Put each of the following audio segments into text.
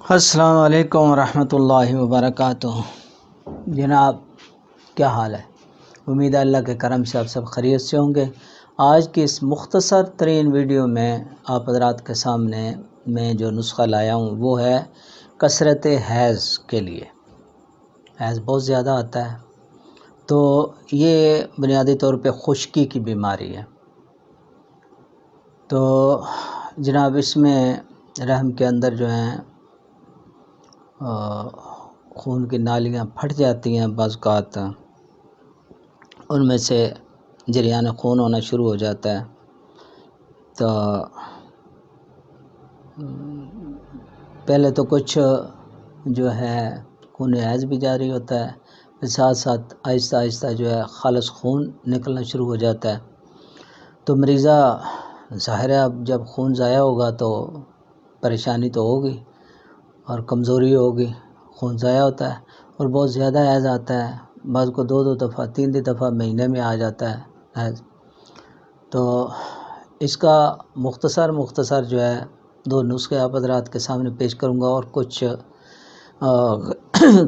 السلام علیکم ورحمۃ اللہ وبرکاتہ۔ جناب کیا حال ہے؟ امید ہے اللہ کے کرم سے آپ سب خیریت سے ہوں گے۔ آج کی اس مختصر ترین ویڈیو میں آپ حضرات کے سامنے میں جو نسخہ لایا ہوں وہ ہے کثرت حیض کے لیے۔ حیض بہت زیادہ آتا ہے تو یہ بنیادی طور پہ خشکی کی بیماری ہے۔ تو جناب اس میں رحم کے اندر جو ہیں خون کی نالیاں پھٹ جاتی ہیں، بعض اوقات ان میں سے جریان خون ہونا شروع ہو جاتا ہے۔ تو پہلے تو کچھ جو ہے خون حیض بھی جاری ہوتا ہے، پھر ساتھ ساتھ آہستہ آہستہ جو ہے خالص خون نکلنا شروع ہو جاتا ہے۔ تو مریضہ ظاہر ہے اب جب خون ضائع ہوگا تو پریشانی تو ہوگی اور کمزوری ہوگی، خون ضائع ہوتا ہے اور بہت زیادہ حیض آتا ہے، بعض کو دو دفعہ تین دفعہ مہینے میں آ جاتا ہے حیض۔ تو اس کا مختصر جو ہے دو نسخے آپ حضرات کے سامنے پیش کروں گا، اور کچھ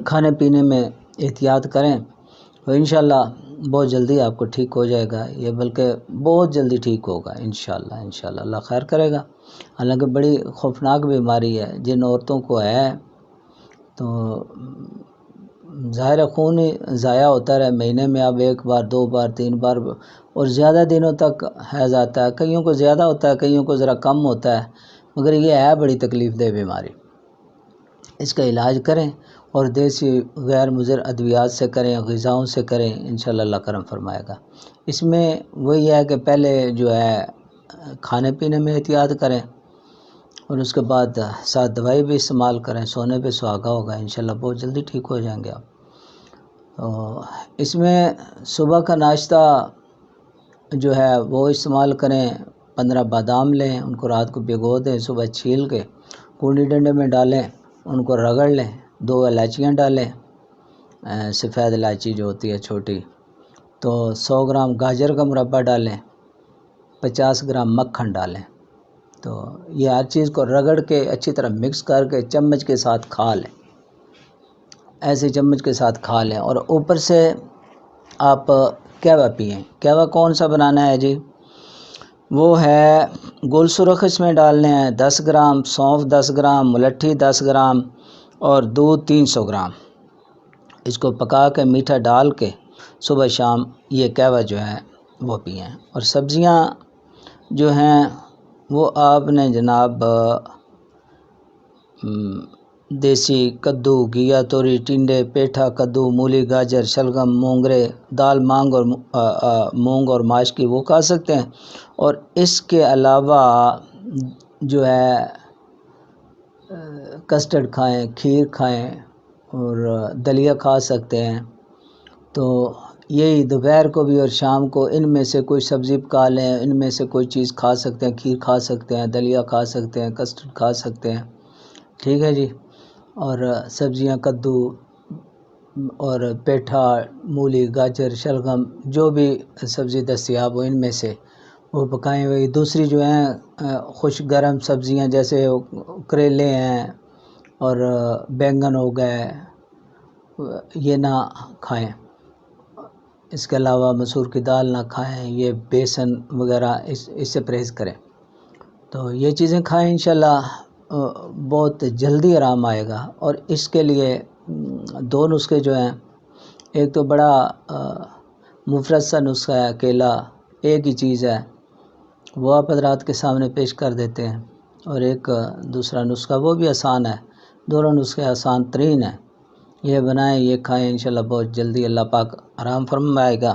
کھانے پینے میں احتیاط کریں تو انشاءاللہ بہت جلدی آپ کو ٹھیک ہو جائے گا، یہ بلکہ بہت جلدی ٹھیک ہوگا انشاءاللہ اللہ خیر کرے گا۔ حالانکہ بڑی خوفناک بیماری ہے، جن عورتوں کو ہے تو ظاہر خون ہی ضائع ہوتا رہے مہینے میں، اب ایک بار دو بار تین بار اور زیادہ دنوں تک حیض آتا ہے، کئیوں کو زیادہ ہوتا ہے کئیوں کو ذرا کم ہوتا ہے، مگر یہ ہے بڑی تکلیف دہ بیماری۔ اس کا علاج کریں اور دیسی غیر مضر ادویات سے کریں، غذاؤں سے کریں، انشاءاللہ اللہ کرم فرمائے گا۔ اس میں وہی ہے کہ پہلے جو ہے کھانے پینے میں احتیاط کریں اور اس کے بعد ساتھ دوائی بھی استعمال کریں، سونے پہ سہاگا ہوگا، انشاءاللہ بہت جلدی ٹھیک ہو جائیں گے آپ۔ اس میں صبح کا ناشتہ جو ہے وہ استعمال کریں، 15 بادام لیں، ان کو رات کو بھگو دیں، صبح چھیل کے کونی ڈنڈے میں ڈالیں، ان کو رگڑ لیں، 2 الائچیاں ڈالیں، سفید الائچی جو ہوتی ہے چھوٹی، تو 100 گرام گاجر کا مربع ڈالیں، 50 گرام مکھن ڈالیں۔ تو یہ ہر چیز کو رگڑ کے اچھی طرح مکس کر کے چمچ کے ساتھ کھا لیں، ایسے چمچ کے ساتھ کھا لیں، اور اوپر سے آپ قہوہ پئیں۔ قہوہ کون سا بنانا ہے جی؟ وہ ہے گل سرخ اس میں ڈالنے ہیں 10 گرام، سونف 10 گرام، ملٹھی 10 گرام اور دودھ 300 گرام۔ اس کو پکا کے میٹھا ڈال کے صبح شام یہ قہوہ جو ہے وہ پئیں۔ اور سبزیاں جو ہیں وہ آپ نے جناب دیسی کدو، گھیا، توری، ٹنڈے، پیٹھا، کدو، مولی، گاجر، شلگم، مونگرے، دال مانگ اور مونگ اور ماش کی وہ کھا سکتے ہیں۔ اور اس کے علاوہ جو ہے کسٹرڈ کھائیں، کھیر کھائیں اور دلیا کھا سکتے ہیں۔ تو یہی دوپہر کو بھی اور شام کو ان میں سے کوئی سبزی پکا لیں، ان میں سے کوئی چیز کھا سکتے ہیں، کھیر کھا سکتے ہیں، دلیا کھا سکتے ہیں، کسٹرڈ کھا سکتے ہیں، ٹھیک ہے جی۔ اور سبزیاں کدو اور پیٹھا، مولی، گاجر، شلگم جو بھی سبزی دستیاب ہو ان میں سے وہ پکائیں ہوئی۔ دوسری جو ہیں خشک گرم سبزیاں جیسے کریلے ہیں اور بینگن ہو گئے، یہ نہ کھائیں۔ اس کے علاوہ مسور کی دال نہ کھائیں، یہ بیسن وغیرہ اس سے پرہیز کریں۔ تو یہ چیزیں کھائیں، انشاءاللہ بہت جلدی آرام آئے گا۔ اور اس کے لیے 2 نسخے جو ہیں، ایک تو بڑا مفرد سا نسخہ ہے، اکیلا ایک ہی چیز ہے، وہ آپ حضرات کے سامنے پیش کر دیتے ہیں، اور ایک دوسرا نسخہ وہ بھی آسان ہے، دونوں نسخے آسان ترین ہیں۔ یہ بنائیں، یہ کھائیں، انشاءاللہ بہت جلدی اللہ پاک آرام فرمائے گا،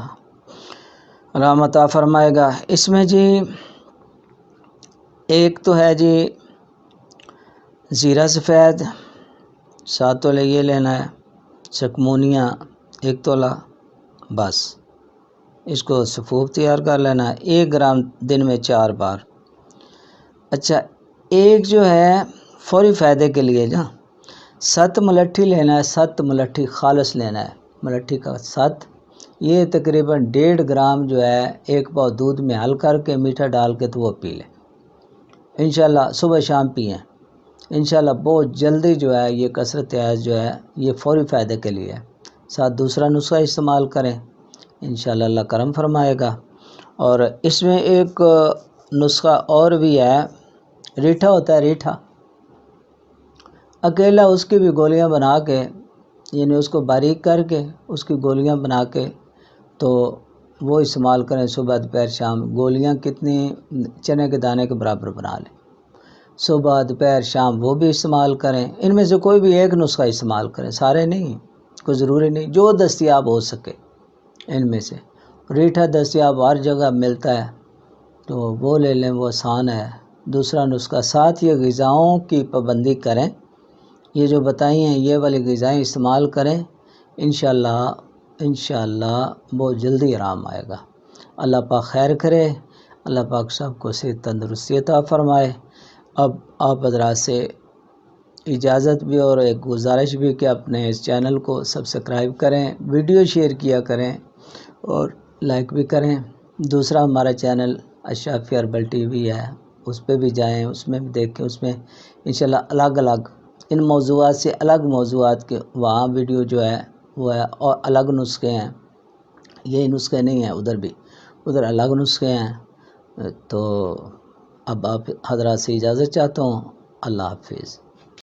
آرام عطا فرمائے گا۔ اس میں جی ایک تو ہے جی زیرہ سفید 7 تولے یہ لینا ہے، چکمونیاں 1 تولہ بس، اس کو سفوف تیار کر لینا ہے، 1 گرام دن میں 4 بار۔ اچھا ایک جو ہے فوری فائدے کے لیے جہاں 7 ملٹھی لینا ہے، 7 ملٹھی خالص لینا ہے، ملٹھی کا 7، یہ تقریباً 1.5 گرام جو ہے 1 پاؤ دودھ میں حل کر کے میٹھا ڈال کے تو وہ پی لیں، انشاءاللہ صبح شام پئیں۔ انشاءاللہ بہت جلدی جو ہے یہ کثرت عیش جو ہے یہ فوری فائدے کے لیے ہے۔ ساتھ دوسرا نسخہ استعمال کریں، انشاءاللہ اللہ کرم فرمائے گا۔ اور اس میں ایک نسخہ اور بھی ہے، ریٹھا ہوتا ہے، ریٹھا اکیلا اس کی بھی گولیاں بنا کے، یعنی اس کو باریک کر کے اس کی گولیاں بنا کے تو وہ استعمال کریں صبح دوپہر شام۔ گولیاں کتنی چنے کے دانے کے برابر بنا لیں، صبح دوپہر شام وہ بھی استعمال کریں۔ ان میں سے کوئی بھی ایک نسخہ استعمال کریں، سارے نہیں، کوئی ضروری نہیں، جو دستیاب ہو سکے ان میں سے۔ ریٹھا دستیاب ہر جگہ ملتا ہے تو وہ لے لیں، وہ آسان ہے۔ دوسرا نسخہ، ساتھ یہ غذاؤں کی پابندی کریں، یہ جو بتائی ہیں یہ والی غذائیں استعمال کریں، انشاءاللہ بہت جلدی آرام آئے گا۔ اللہ پاک خیر کرے، اللہ پاک سب کو صحت تندرستی عطا فرمائے۔ اب آپ حضرات سے اجازت بھی اور ایک گزارش بھی کہ اپنے اس چینل کو سبسکرائب کریں، ویڈیو شیئر کیا کریں اور لائک بھی کریں۔ دوسرا ہمارا چینل اشرافی ہربل ٹی وی ہے، اس پہ بھی جائیں، اس میں بھی دیکھیں، اس میں انشاءاللہ الگ الگ ان موضوعات سے الگ موضوعات کے وہاں ویڈیو جو ہے وہ ہے، اور الگ نسخے ہیں، یہ نسخے نہیں ہیں، ادھر الگ نسخے ہیں۔ تو اب آپ حضرات سے اجازت چاہتا ہوں، اللہ حافظ۔